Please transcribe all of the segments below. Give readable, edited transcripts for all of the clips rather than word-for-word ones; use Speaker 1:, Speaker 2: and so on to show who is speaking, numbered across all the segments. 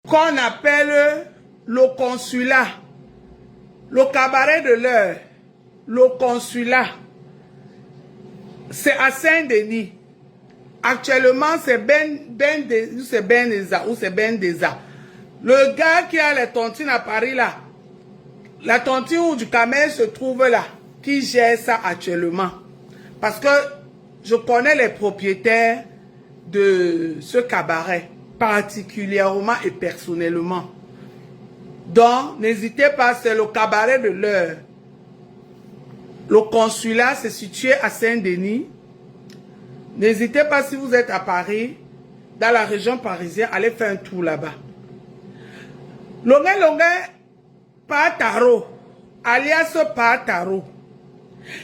Speaker 1: qu'on appelle le consulat, le cabaret de l'heure, le consulat. C'est à Saint-Denis. Actuellement, c'est Bendeza ou c'est Bendeza. Le gars qui a les tontines à Paris là, la tontine où du Camel se trouve là, qui gère ça actuellement. Parce que je connais les propriétaires de ce cabaret, particulièrement et personnellement. Donc, n'hésitez pas, c'est le cabaret de l'heure. Le consulat, c'est situé à Saint-Denis. N'hésitez pas, si vous êtes à Paris, dans la région parisienne, allez faire un tour là-bas. Longue Pataro, alias Pataro,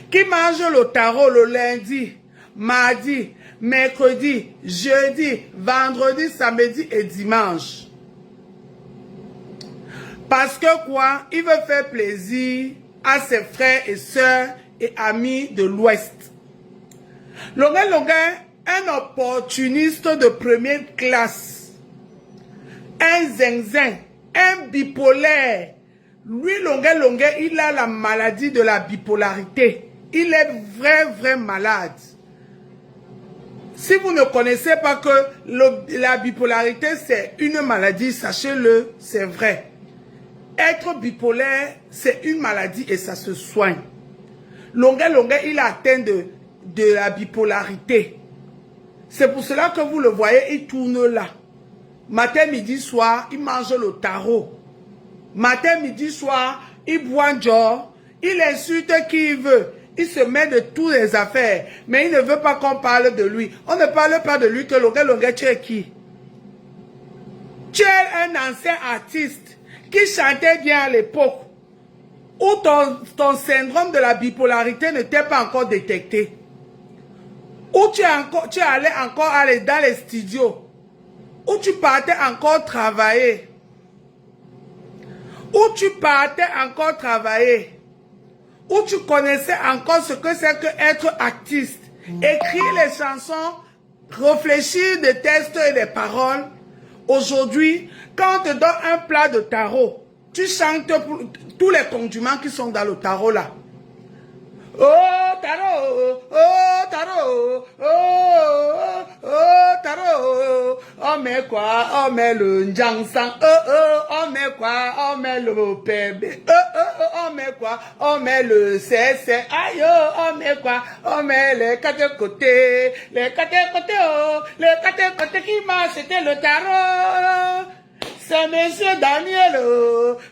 Speaker 1: qui mange le taro le lundi, mardi, mercredi, jeudi, vendredi, samedi et dimanche. Parce que quoi? Il veut faire plaisir à ses frères et sœurs et amis de l'Ouest. Longue, un opportuniste de première classe, un zinzin, un bipolaire. Lui, Longue, il a la maladie de la bipolarité. Il est vrai malade. Si vous ne connaissez pas que la bipolarité, c'est une maladie, sachez-le, c'est vrai. Être bipolaire, c'est une maladie et ça se soigne. Longue, il a atteint de la bipolarité. C'est pour cela que vous le voyez, il tourne là. Matin, midi, soir, il mange le tarot. Matin, midi, soir, il boit un jour, il insulte qui il veut. Il se met de toutes les affaires. Mais il ne veut pas qu'on parle de lui. On ne parle pas de lui que Longue, tu es qui? Tu es un ancien artiste qui chantait bien à l'époque. Où ton syndrome de la bipolarité ne t'est pas encore détecté. Où tu allais encore aller dans les studios. Où tu partais encore travailler. Où tu partais encore travailler. Où tu connaissais encore ce que c'est que être artiste. Écrire les chansons, réfléchir des textes et des paroles. Aujourd'hui, quand on te donne un plat de tarot, tu chantes pour tous les condiments qui sont dans le tarot là. Oh tarot, oh tarot, oh tarot, on met quoi, on met le njangsang, on met quoi, on met le pébé, on met quoi, on met le cc, aïe, on met quoi, on met les quatre côtés, les quatre côtés qui marchent, c'était le tarot. C'est monsieur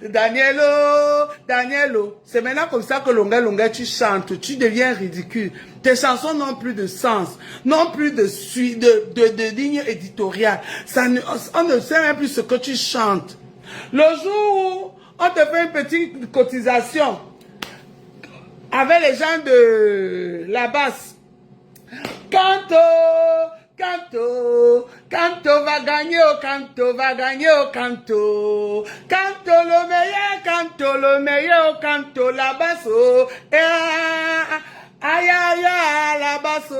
Speaker 1: Danielo. C'est maintenant comme ça que Longue, tu chantes, tu deviens ridicule. Tes chansons n'ont plus de sens, n'ont plus de suite, de ligne éditoriale. On ne sait même plus ce que tu chantes. Le jour où on te fait une petite cotisation avec les gens de la basse, Canto va gagner au canto, Canto le meilleur canto, la basse, aïe, la basse,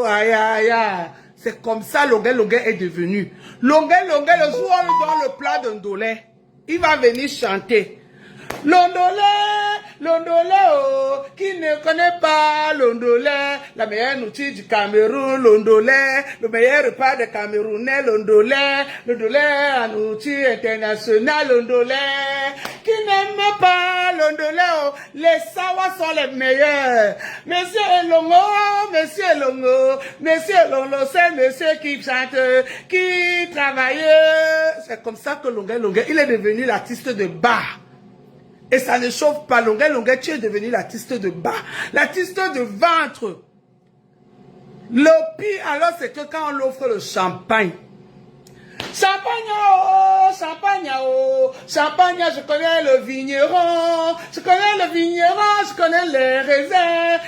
Speaker 1: aïe. C'est comme ça Longue est devenu. Longue, le jour où on lui donne le plat d'un dolé, il va venir chanter. Londolé, oh, qui ne connaît pas Londolé, la meilleure nourriture du Cameroun, Londolé, le meilleur repas des Camerounais, Londolé, la nourriture internationale, Londolé, qui n'aime pas Londolé, oh, les sawas sont les meilleurs. Monsieur Longo, c'est monsieur qui chante, qui travaille. C'est comme ça que Longue, il est devenu l'artiste de bar. Et ça ne chauffe pas. Longue, tu es devenu l'artiste de bas. L'artiste de ventre. Le pire, alors, c'est que quand on l'offre le champagne. Champagne, je connais le vigneron. Je connais les raisins.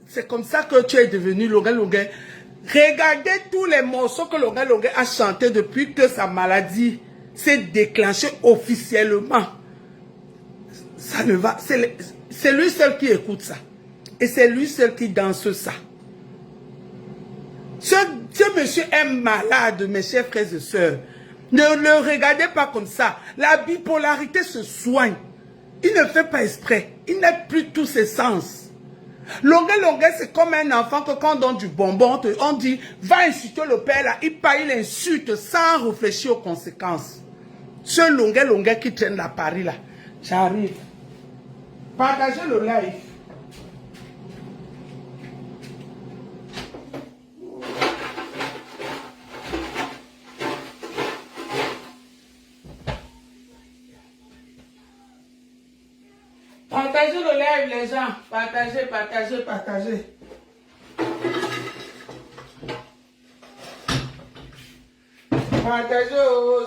Speaker 1: C'est comme ça que tu es devenu Longue. Regardez tous les morceaux que Longue a chanté depuis que sa maladie s'est déclenchée officiellement. Ça ne va. C'est lui seul qui écoute ça. Et c'est lui seul qui danse ça. Ce monsieur est malade, mes chers frères et sœurs. Ne le regardez pas comme ça. La bipolarité se soigne. Il ne fait pas exprès. Il n'a plus tous ses sens. Longuet, c'est comme un enfant que quand on donne du bonbon, on dit, va insulter le père là. Il insulte sans réfléchir aux conséquences. Ce longuet qui traîne la Paris là. J'arrive. Partagez le live. Partagez le live, les gens. Partagez. Partagez,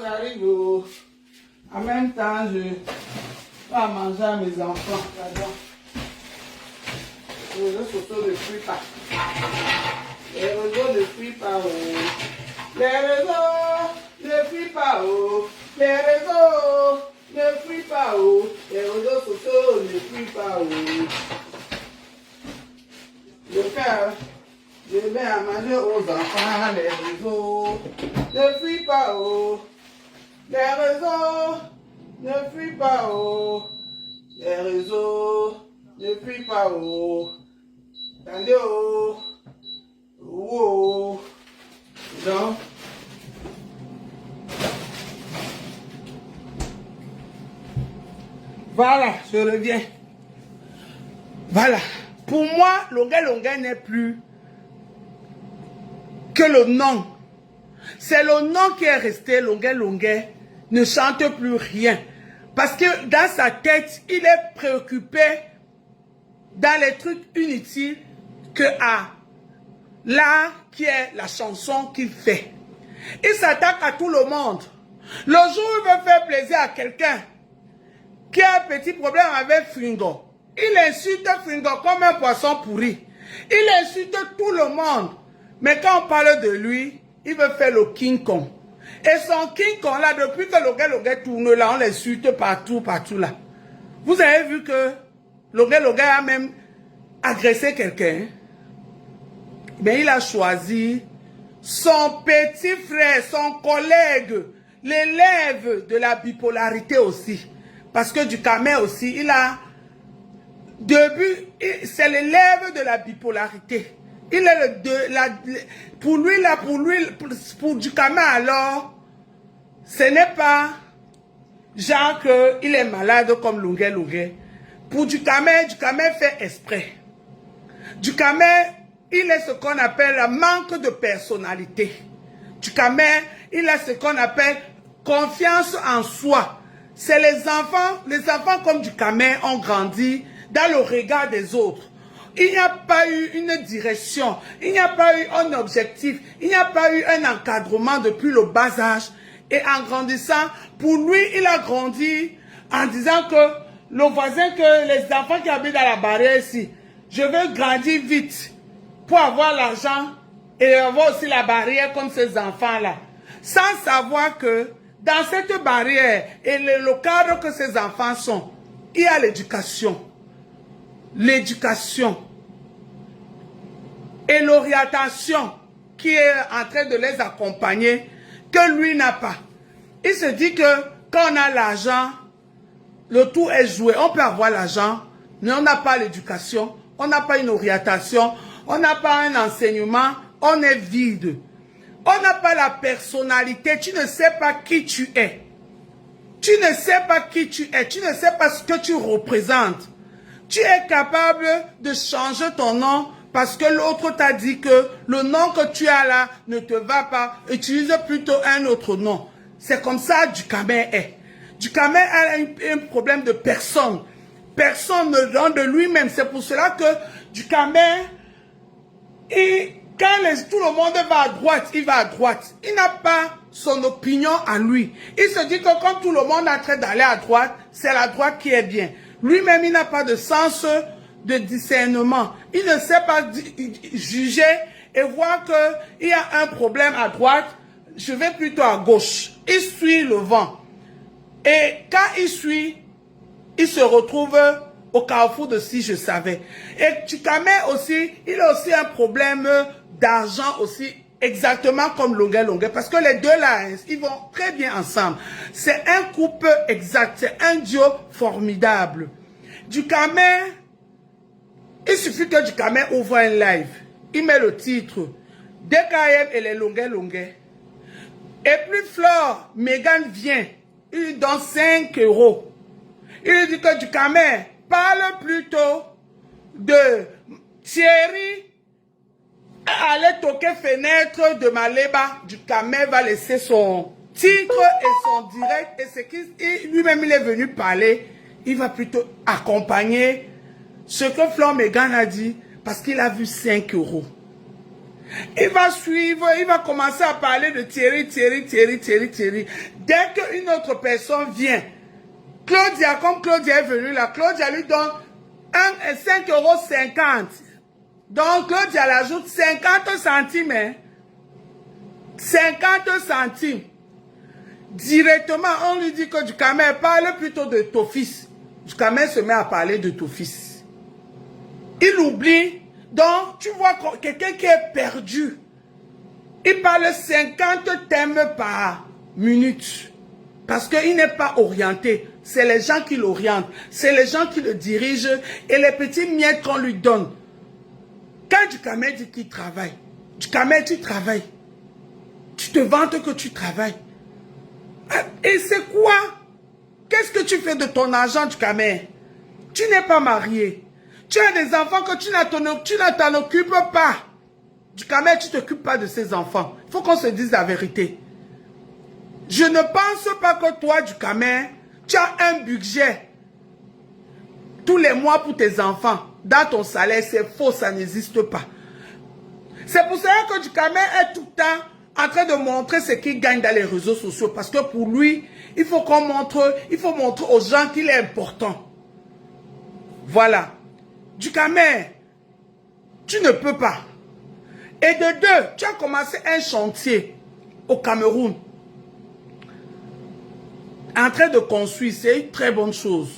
Speaker 1: j'arrive. En même temps, je vais manger à mes enfants. Les réseaux sociaux ne fuient pas. Les réseaux ne fuient pas. Les réseaux ne fuient pas. Les réseaux ne fuient pas. Les réseaux sociaux ne fuient pas. Je vais à manger aux enfants. Les réseaux ne fuient pas. Les réseaux ne fuient pas. Les réseaux ne fuient pas. Attendez, donc, voilà, je reviens. Voilà. Pour moi, Longuet n'est plus que le nom. C'est le nom qui est resté. Longuet ne chante plus rien. Parce que dans sa tête, il est préoccupé dans les trucs inutiles que à l'art qui est la chanson qu'il fait. Il s'attaque à tout le monde. Le jour où il veut faire plaisir à quelqu'un qui a un petit problème avec Fringo, il insulte Fringo comme un poisson pourri. Il insulte tout le monde. Mais quand on parle de lui, il veut faire le King Kong. Et son King Kong là, depuis que Longuet tourne là, on l'insulte partout là. Vous avez vu que Longuet a même agressé quelqu'un. Mais il a choisi son petit frère, son collègue, l'élève de la bipolarité aussi. Parce que du aussi, il a... c'est l'élève de la bipolarité. Il est pour Ducamé alors, ce n'est pas genre qu'il est malade comme Longuet. Pour Ducamé fait exprès. Ducamé, il est ce qu'on appelle un manque de personnalité. Ducamé, il a ce qu'on appelle confiance en soi. C'est les enfants comme Ducamé ont grandi dans le regard des autres. Il n'y a pas eu une direction, il n'y a pas eu un objectif, il n'y a pas eu un encadrement depuis le bas âge. Et en grandissant, pour lui, il a grandi en disant que le voisin, que les enfants qui habitent dans la barrière ici, je veux grandir vite pour avoir l'argent et avoir aussi la barrière comme ces enfants-là. Sans savoir que dans cette barrière et le cadre que ces enfants sont, il y a l'éducation. L'éducation et l'orientation qui est en train de les accompagner, que lui n'a pas. Il se dit que quand on a l'argent, le tout est joué. On peut avoir l'argent, mais on n'a pas l'éducation, on n'a pas une orientation, on n'a pas un enseignement, on est vide. On n'a pas la personnalité, tu ne sais pas qui tu es. Tu ne sais pas qui tu es, tu ne sais pas ce que tu représentes. Tu es capable de changer ton nom parce que l'autre t'a dit que le nom que tu as là ne te va pas. Utilise plutôt un autre nom. C'est comme ça Ducamé est. Ducamé a un problème de personne. Personne ne donne de lui-même. C'est pour cela que Ducamé, quand tout le monde va à droite, il va à droite. Il n'a pas son opinion à lui. Il se dit que quand tout le monde est en train d'aller à droite, c'est la droite qui est bien. Lui-même, il n'a pas de sens de discernement. Il ne sait pas juger et voir qu'il y a un problème à droite, je vais plutôt à gauche. Il suit le vent. Et quand il suit, il se retrouve au carrefour de si je savais. Et Dukame aussi, il a aussi un problème d'argent aussi, exactement comme Longuet Longuet, parce que les deux là, ils vont très bien ensemble. C'est un couple exact, c'est un duo formidable. Dukame, il suffit que Dukame ouvre un live, il met le titre DKM et les Longuet Longuet. Et puis Flore, Megan vient, il lui donne 5 €. Il lui dit que Dukame parle plutôt de Thierry aller toquer fenêtre de Maleba. Dukame va laisser son titre et son direct. Et c'est qu'il lui-même il est venu parler. Il va plutôt accompagner ce que Flore Megan a dit parce qu'il a vu 5 €. Il va suivre, il va commencer à parler de Thierry. Dès qu'une autre personne vient, Claudia, comme Claudia est venue là, Claudia lui donne 5,50 €. Donc Claudia l'ajoute 50 centimes. Hein? 50 centimes. Directement, on lui dit que Dukame parle plutôt de ton fils. Dukame se met à parler de ton fils. Il oublie. Donc, tu vois quelqu'un qui est perdu. Il parle 50 thèmes par minute. Parce qu'il n'est pas orienté. C'est les gens qui l'orientent. C'est les gens qui le dirigent. Et les petits miettes qu'on lui donne. Quand Dukame dit qu'il travaille. Dukame, tu travailles. Tu te vantes que tu travailles. Et c'est quoi? Qu'est-ce que tu fais de ton argent, Dukame? Tu n'es pas marié. Tu as des enfants que tu ne t'en occupes pas. Dukame, tu ne t'occupes pas de ces enfants. Il faut qu'on se dise la vérité. Je ne pense pas que toi, Dukame, tu as un budget tous les mois pour tes enfants. Dans ton salaire, c'est faux, ça n'existe pas. C'est pour cela que Dukame est tout le temps en train de montrer ce qu'il gagne dans les réseaux sociaux. Parce que pour lui, il faut montrer aux gens qu'il est important. Voilà. Dukame, tu ne peux pas. Et de deux, tu as commencé un chantier au Cameroun. En train de construire, c'est une très bonne chose.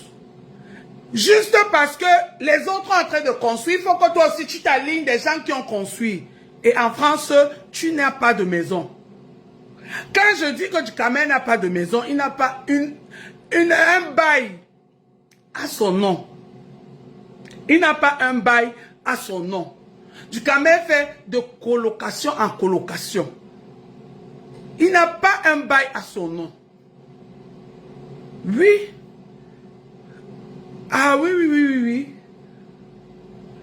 Speaker 1: Juste parce que les autres sont en train de construire, il faut que toi aussi tu t'alignes des gens qui ont construit. Et en France, tu n'as pas de maison. Quand je dis que Dukame n'a pas de maison, il n'a pas un bail à son nom. Il n'a pas un bail à son nom. Dukame fait de colocation en colocation. Il n'a pas un bail à son nom. Oui. Ah oui.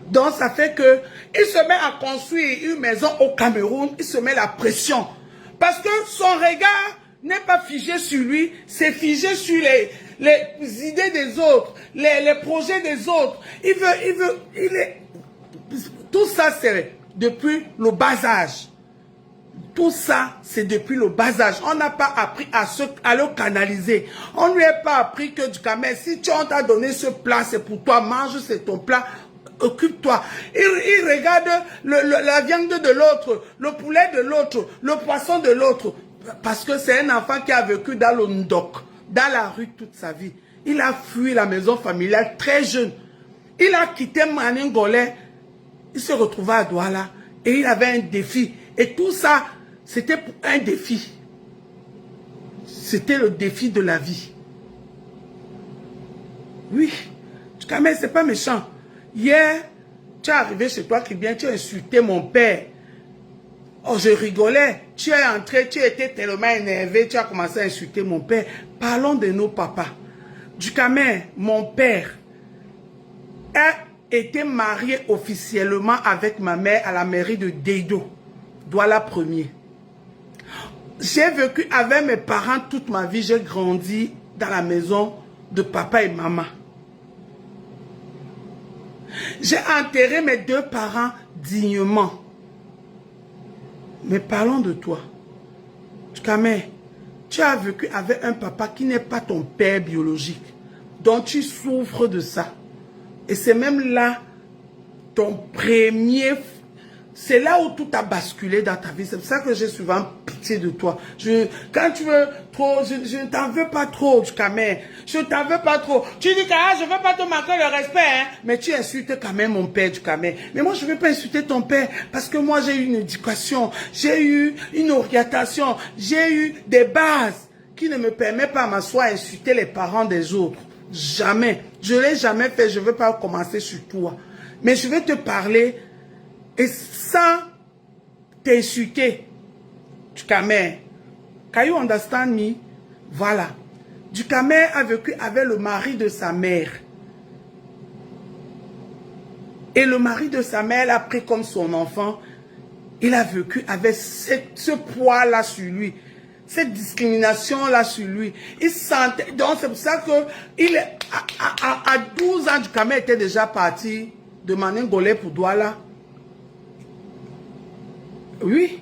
Speaker 1: Donc ça fait que il se met à construire une maison au Cameroun, il se met la pression. Parce que son regard n'est pas figé sur lui, c'est figé sur les idées des autres, les projets des autres. Tout ça, c'est depuis le bas âge. Tout ça, c'est depuis le bas âge. On n'a pas appris à le canaliser. On ne lui a pas appris que Dukame, si on t'a donné ce plat, c'est pour toi, mange, c'est ton plat, occupe-toi. Il regarde la viande de l'autre, le poulet de l'autre, le poisson de l'autre. Parce que c'est un enfant qui a vécu dans le Ndok, dans la rue toute sa vie. Il a fui la maison familiale très jeune. Il a quitté Maningolais. Il se retrouvait à Douala et il avait un défi. Et tout ça, c'était un défi. C'était le défi de la vie. Oui, Dukame, c'est pas méchant. Hier, tu es arrivé chez toi, Kribien, tu as insulté mon père. Oh, je rigolais. Tu es entré, tu étais tellement énervé, tu as commencé à insulter mon père. Parlons de nos papas. Dukame, mon père, a été marié officiellement avec ma mère à la mairie de Deido, Douala premier. J'ai vécu avec mes parents toute ma vie. J'ai grandi dans la maison de papa et maman. J'ai enterré mes deux parents dignement. Mais parlons de toi. Dukame, tu as vécu avec un papa qui n'est pas ton père biologique. Donc tu souffres de ça. Et c'est même là ton premier c'est là où tout a basculé dans ta vie. C'est pour ça que j'ai souvent pitié de toi. Quand tu veux trop, je ne t'en veux pas trop, quand même. Je ne t'en veux pas trop. Tu dis que je ne veux pas te manquer le respect, hein, mais tu insultes quand même mon père, du Camer. Mais moi, je ne veux pas insulter ton père parce que moi, j'ai eu une éducation, j'ai eu une orientation, j'ai eu des bases qui ne me permettent pas à m'asseoir à insulter les parents des autres. Jamais. Je ne l'ai jamais fait. Je ne veux pas commencer sur toi. Mais je vais te parler et sans t'insulter. Du Camer. Can you understand me? Voilà. Du Camer a vécu avec le mari de sa mère. Et le mari de sa mère l'a pris comme son enfant. Il a vécu avec ce poids-là sur lui. Cette discrimination-là sur lui. Il sentait... Donc c'est pour ça que à 12 ans, du Camer était déjà parti de Maningolais pour Douala. Oui.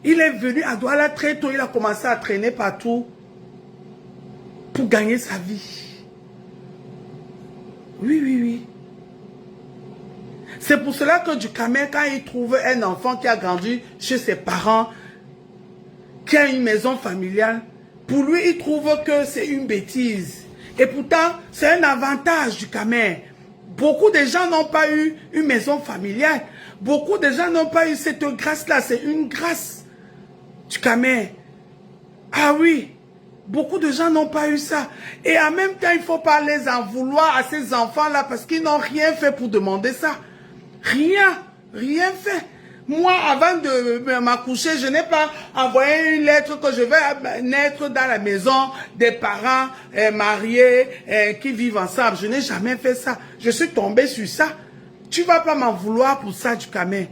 Speaker 1: Il est venu à Douala très tôt. Il a commencé à traîner partout pour gagner sa vie. Oui, oui, oui. C'est pour cela que du Camer, quand il trouve un enfant qui a grandi chez ses parents, qui a une maison familiale, pour lui, il trouve que c'est une bêtise. Et pourtant, c'est un avantage du Camer. Beaucoup de gens n'ont pas eu une maison familiale. Beaucoup de gens n'ont pas eu cette grâce-là. C'est une grâce du Camer. Ah oui, beaucoup de gens n'ont pas eu ça. Et en même temps, il ne faut pas les en vouloir à ces enfants-là parce qu'ils n'ont rien fait pour demander ça. Rien, rien fait. Moi, avant de m'accoucher, je n'ai pas envoyé une lettre que je vais naître dans la maison des parents mariés qui vivent ensemble. Je n'ai jamais fait ça. Je suis tombée sur ça. Tu ne vas pas m'en vouloir pour ça, du Camer.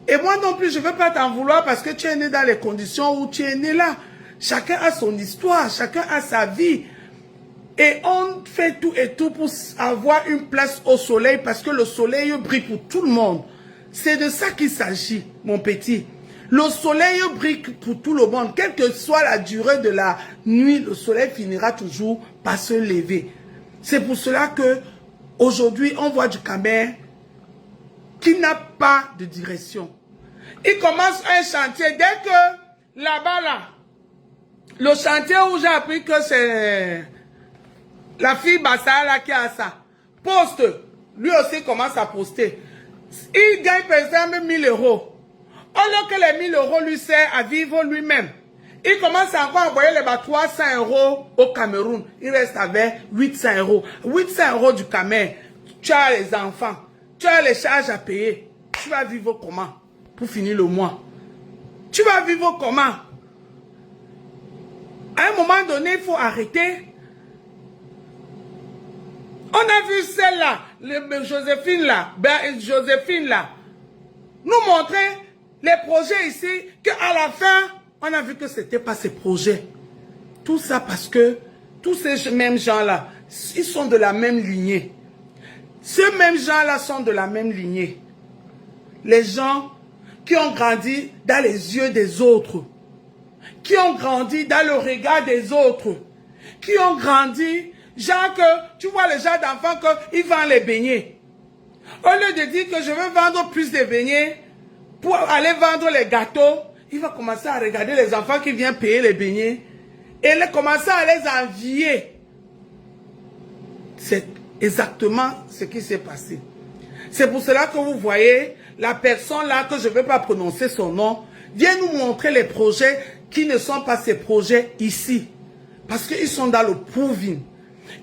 Speaker 1: Et moi non plus, je ne veux pas t'en vouloir parce que tu es né dans les conditions où tu es né là. Chacun a son histoire, chacun a sa vie. Et on fait tout et tout pour avoir une place au soleil parce que le soleil brille pour tout le monde. C'est de ça qu'il s'agit, mon petit. Le soleil brille pour tout le monde. Quelle que soit la durée de la nuit, le soleil finira toujours par se lever. C'est pour cela que aujourd'hui, on voit du Camer qui n'a pas de direction. Il commence un chantier. Dès que là-bas, là, le chantier où j'ai appris que c'est la fille Bassa là qui a ça, poste, lui aussi commence à poster. Il gagne par exemple 1000 euros. Alors que les 1000 euros lui servent à vivre lui-même. Il commence encore à envoyer les 300 euros au Cameroun. Il reste avec 800 euros. 800 euros du Camer. Tu as les enfants. Tu as les charges à payer. Tu vas vivre comment pour finir le mois? Tu vas vivre comment? À un moment donné, il faut arrêter. On a vu celle-là, Joséphine là, nous montrer les projets ici, qu'à la fin, on a vu que ce n'était pas ces projets. Tout ça parce que tous ces mêmes gens-là, ils sont de la même lignée. Ces mêmes gens-là sont de la même lignée. Les gens qui ont grandi dans les yeux des autres, qui ont grandi dans le regard des autres, qui ont grandi... Genre que, tu vois les gens d'enfants qu'ils vendent les beignets. Au lieu de dire que je veux vendre plus de beignets, pour aller vendre les gâteaux, il va commencer à regarder les enfants qui viennent payer les beignets et commencer à les envier. C'est exactement ce qui s'est passé. C'est pour cela que vous voyez, la personne là, que je ne vais pas prononcer son nom, vient nous montrer les projets qui ne sont pas ces projets ici. Parce qu'ils sont dans le proving.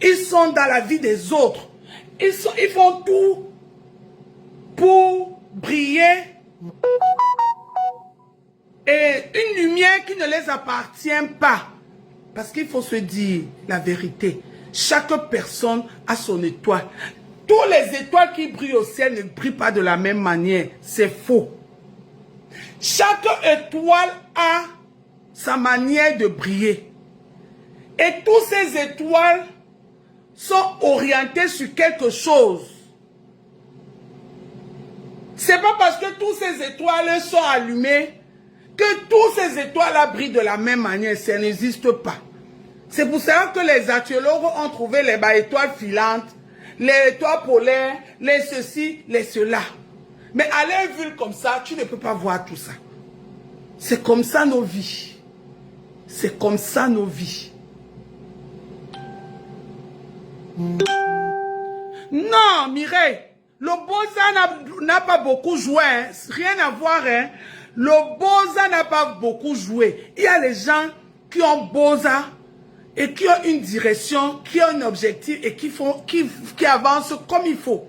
Speaker 1: Ils sont dans la vie des autres. Ils font tout pour briller. Et une lumière qui ne les appartient pas. Parce qu'il faut se dire la vérité. Chaque personne a son étoile. Toutes les étoiles qui brillent au ciel ne brillent pas de la même manière. C'est faux. Chaque étoile a sa manière de briller. Et toutes ces étoiles sont orientées sur quelque chose. C'est pas parce que toutes ces étoiles sont allumées que toutes ces étoiles brillent de la même manière. Ça n'existe pas. C'est pour ça que les archéologues ont trouvé les étoiles filantes, les étoiles polaires, les ceci, les cela. Mais à l'air vu comme ça, tu ne peux pas voir tout ça. C'est comme ça nos vies. C'est comme ça nos vies. Non, Mireille, le Boza n'a pas beaucoup joué. Hein. Rien à voir. Hein. Le Boza n'a pas beaucoup joué. Il y a les gens qui ont Boza et qui ont une direction, qui ont un objectif et qui avancent comme il faut.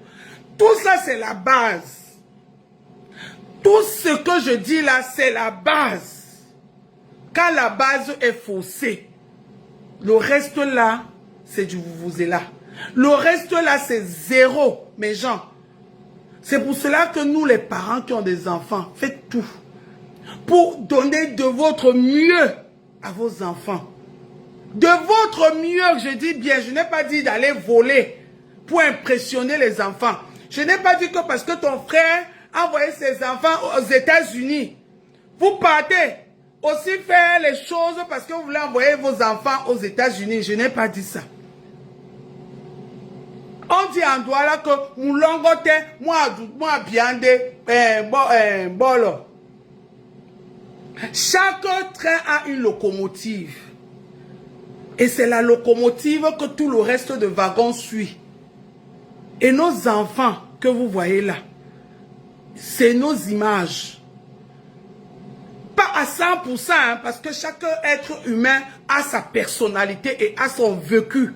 Speaker 1: Tout ça, c'est la base. Tout ce que je dis là, c'est la base. Quand la base est faussée, le reste là, c'est du vous-vous-là. Le reste là, c'est zéro, mes gens. C'est pour cela que nous, les parents qui ont des enfants, faites tout pour donner de votre mieux à vos enfants. De votre mieux, je dis bien, je n'ai pas dit d'aller voler pour impressionner les enfants. Je n'ai pas dit que parce que ton frère a envoyé ses enfants aux États-Unis, vous partez aussi faire les choses parce que vous voulez envoyer vos enfants aux États-Unis. Je n'ai pas dit ça. On dit en droit là que moulongote, moi biande, bolo. Chaque train a une locomotive. Et c'est la locomotive que tout le reste de wagons suit. Et nos enfants que vous voyez là, c'est nos images. Pas à 100%, hein, parce que chaque être humain a sa personnalité et a son vécu.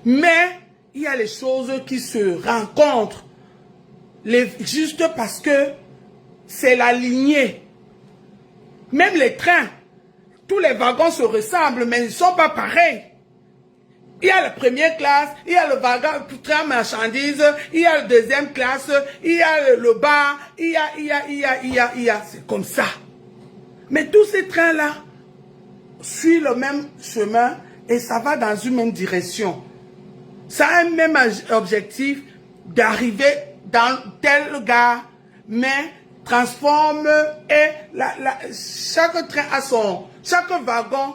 Speaker 1: Mais il y a les choses qui se rencontrent. Juste parce que c'est la lignée. Même les trains, tous les wagons se ressemblent, mais ils ne sont pas pareils. Il y a la première classe, il y a le wagon, train marchandise, il y a la deuxième classe, il y a le bar, il y a. C'est comme ça. Mais tous ces trains-là suivent le même chemin et ça va dans une même direction. Ça a un même objectif d'arriver dans telle gare, mais transforme et chaque train a chaque wagon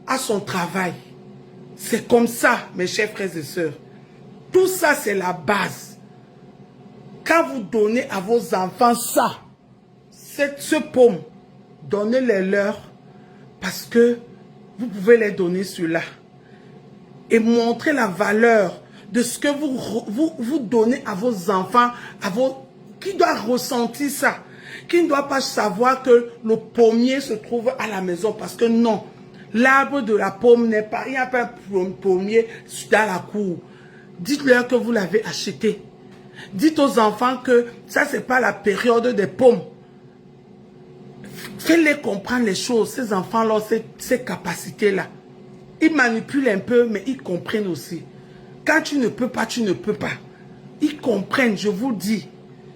Speaker 1: a son travail. C'est comme ça, mes chers frères et sœurs. Tout ça, c'est la base. Quand vous donnez à vos enfants ça, ce pomme, donnez-les leur parce que vous pouvez les donner cela. Et montrer la valeur de ce que vous donnez à vos enfants, qui doit ressentir ça, qui ne doit pas savoir que le pommier se trouve à la maison, parce que non, l'arbre de la pomme n'est pas, il n'y a pas un pommier dans la cour. Dites-leur que vous l'avez acheté. Dites aux enfants que ça, c'est pas la période des pommes. Faites-les comprendre les choses, ces enfants-là, ces capacités-là. Ils manipulent un peu, mais ils comprennent aussi. Quand tu ne peux pas, tu ne peux pas. Ils comprennent, je vous dis.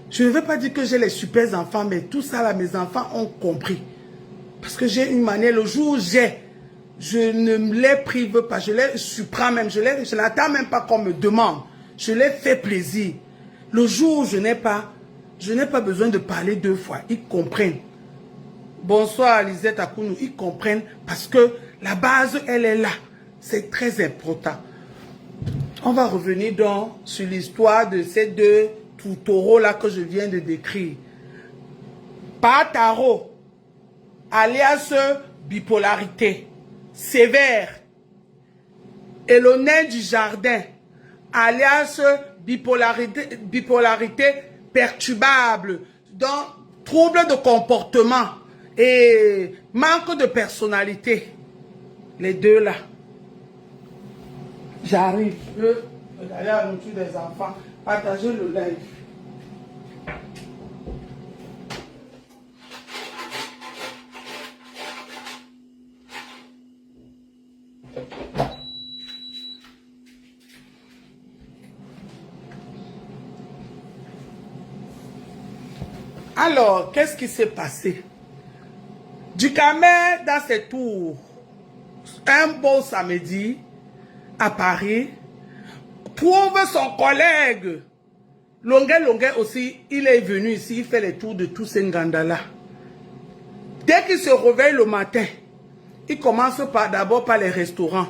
Speaker 1: Je ne veux pas dire que j'ai les super enfants, mais tout ça là, mes enfants ont compris. Parce que j'ai une manière, le jour où je ne me les prive pas, je les surprends même, je n'attends même pas qu'on me demande. Je les fais plaisir. Le jour où je n'ai pas besoin de parler deux fois. Ils comprennent. Bonsoir Lisette Akounou, ils comprennent parce que la base, elle est là. C'est très important. On va revenir donc sur l'histoire de ces deux taureaux-là que je viens de décrire. Pataro, alias bipolarité, sévère. Et le nain du jardin, alias bipolarité perturbable, donc trouble de comportement et manque de personnalité. Les deux là. J'arrive. Je vais aller à la nourriture des enfants. Partager le live. Alors, qu'est-ce qui s'est passé? Ducamel, dans ses tours, un beau samedi, à Paris, trouve son collègue. Longuet aussi, il est venu ici, il fait les tours de tous ces Ngandala. Dès qu'il se réveille le matin, il commence d'abord par les restaurants.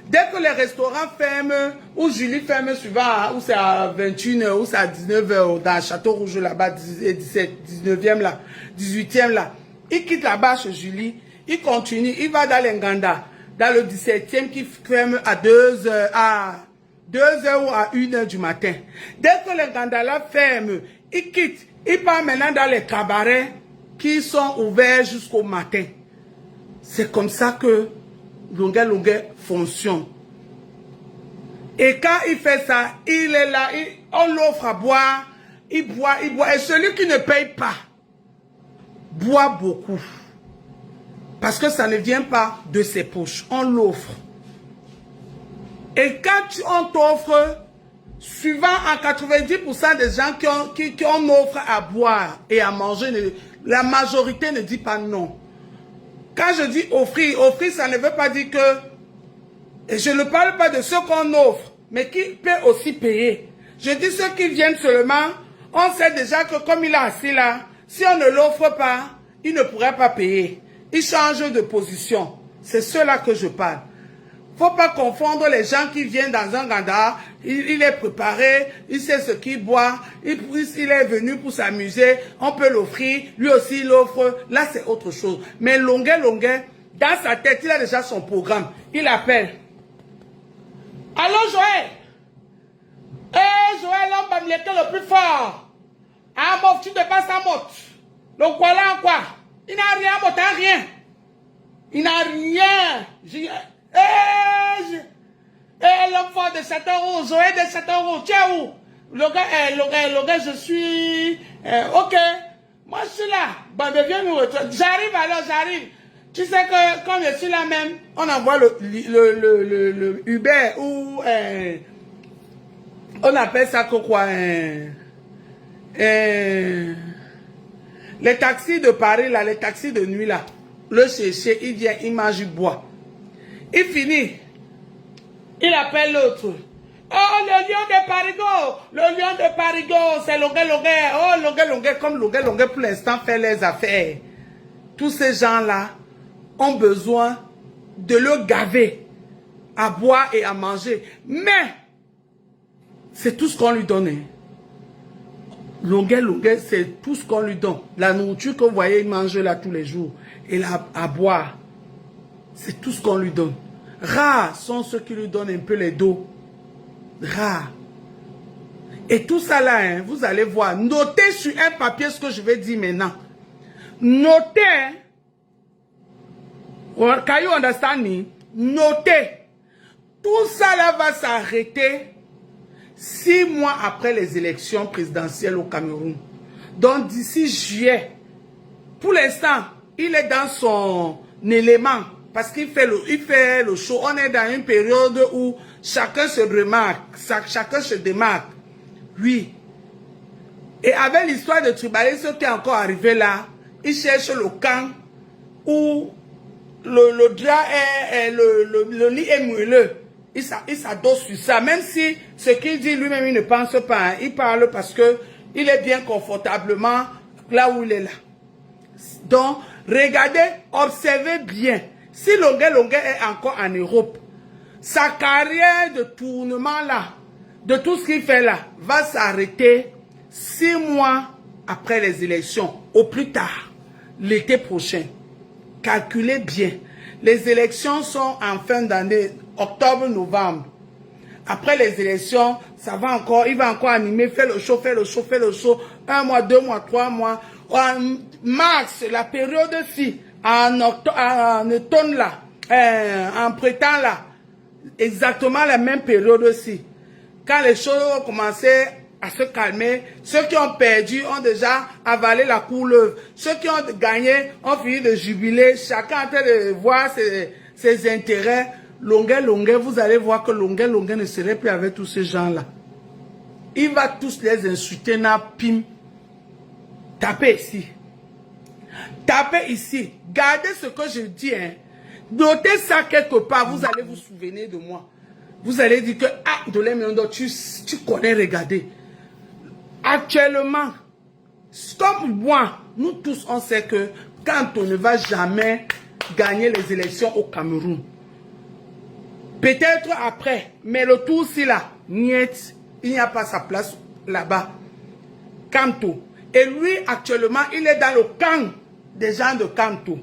Speaker 1: Dès que les restaurants ferment, ou Julie ferme suivant, ou c'est à 21h, ou c'est à 19h, dans Château Rouge là-bas, 19e là, 18e là, il quitte là-bas chez Julie, il continue, il va dans l'Enganda, dans le 17e qui ferme à 2h, ou à 1h du matin. Dès que l'Enganda là ferme, il quitte, il part maintenant dans les cabarets qui sont ouverts jusqu'au matin. C'est comme ça que Longue fonctionne. Et quand il fait ça, il est là, on l'offre à boire, il boit. Et celui qui ne paye pas, boit beaucoup. Parce que ça ne vient pas de ses poches, on l'offre. Et quand on t'offre, suivant en 90% des gens qui on offre à boire et à manger, la majorité ne dit pas non. Quand je dis offrir, ça ne veut pas dire que... Et je ne parle pas de ceux qu'on offre, mais qui peut aussi payer. Je dis ceux qui viennent seulement, on sait déjà que comme il est assis là, si on ne l'offre pas, il ne pourrait pas payer. Il change de position. C'est ceux-là que je parle. Il ne faut pas confondre les gens qui viennent dans un ganda, il est préparé, il sait ce qu'il boit, il est venu pour s'amuser, on peut l'offrir, lui aussi il offre, là c'est autre chose. Mais Longue, dans sa tête, il a déjà son programme. Il appelle. Allô Joël? Joël, l'homme va me lequel le plus fort. Ah, mon tu dépasses ta motte. Donc voilà quoi? Il n'a rien, mon t'as rien. Il n'a rien. L'homme fort de Châteauroux, Joël de Châteauroux, tu es où? Le gars, je suis... ok, moi je suis là. Bon, viens nous retrouver. J'arrive alors, j'arrive. Tu sais que comme je suis là même, on envoie le Uber ou... on appelle ça quoi? Les taxis de Paris, là, les taxis de nuit, là. Le chercher, il vient, il mange, il boit. Il finit. Il appelle l'autre. Oh, le lion de Parigo. Le lion de Parigo, c'est Longue. Oh, Longue, comme Longue pour l'instant fait les affaires. Tous ces gens-là ont besoin de le gaver à boire et à manger. Mais, c'est tout ce qu'on lui donne. Hein. Longue, c'est tout ce qu'on lui donne. La nourriture que vous voyez, il mange là tous les jours. Et là, à boire, c'est tout ce qu'on lui donne. Rares sont ceux qui lui donnent un peu les dos. Rares. Et tout ça là, hein, vous allez voir. Notez sur un papier ce que je vais dire maintenant. Notez. Can you understand me? Notez. Tout ça là va s'arrêter 6 mois après les élections présidentielles au Cameroun. Donc d'ici juillet, pour l'instant, il est dans son élément. Parce qu'il fait le show. On est dans une période où chacun se remarque. Chacun se démarque. Oui. Et avec l'histoire de tribalisme qui est encore arrivé là, il cherche le camp où le drap est, le lit est moelleux. Il s'adosse sur ça. Même si ce qu'il dit lui-même, il ne pense pas. Hein. Il parle parce que il est bien confortablement là où il est là. Donc, regardez, observez bien. Si Longue est encore en Europe, sa carrière de tournement là, de tout ce qu'il fait là, va s'arrêter 6 mois après les élections, au plus tard, l'été prochain. Calculez bien. Les élections sont en fin d'année, octobre-novembre. Après les élections, ça va encore, il va encore animer, faire le show, 1 mois, 2 mois, 3 mois. En mars, la période-ci, en automne là, en printemps là, exactement la même période-ci. Quand les choses ont commencé à se calmer, ceux qui ont perdu ont déjà avalé la couleuvre. Ceux qui ont gagné ont fini de jubiler, chacun en train de voir ses intérêts. Longue, vous allez voir que Longue ne serait plus avec tous ces gens-là. Il va tous les insulter, pim. Tapez ici. Tapez ici. Gardez ce que je dis. Hein. Notez ça quelque part. Vous allez vous souvenir de moi. Vous allez dire que, ah, Dolémiondo, tu connais, regardez. Actuellement, comme moi, nous tous, on sait que quand on ne va jamais gagner les élections au Cameroun, Peut-être après, mais le tour ci là, niet, il n'y a pas sa place là-bas. Kanto. Et lui, actuellement, il est dans le camp des gens de Kanto.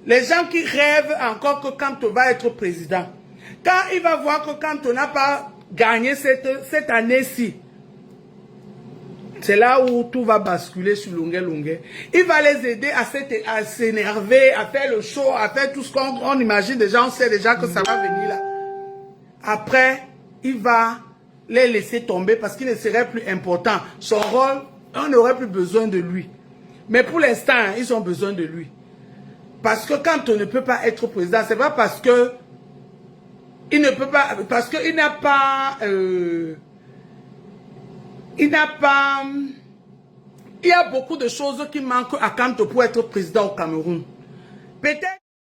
Speaker 1: Les gens qui rêvent encore que Kanto va être président. Quand il va voir que Kanto n'a pas gagné cette année-ci, c'est là où tout va basculer sur Lunge. Il va les aider à s'énerver, à faire le show, à faire tout ce qu'on imagine déjà. On sait déjà que ça va venir là. Après, il va les laisser tomber parce qu'il ne serait plus important. Son rôle, on n'aurait plus besoin de lui. Mais pour l'instant, ils ont besoin de lui. Parce que quand on ne peut pas être président, c'est pas parce que il ne peut pas, parce qu'il n'a pas, il y a beaucoup de choses qui manquent à Kanto pour être président au Cameroun. Peut-être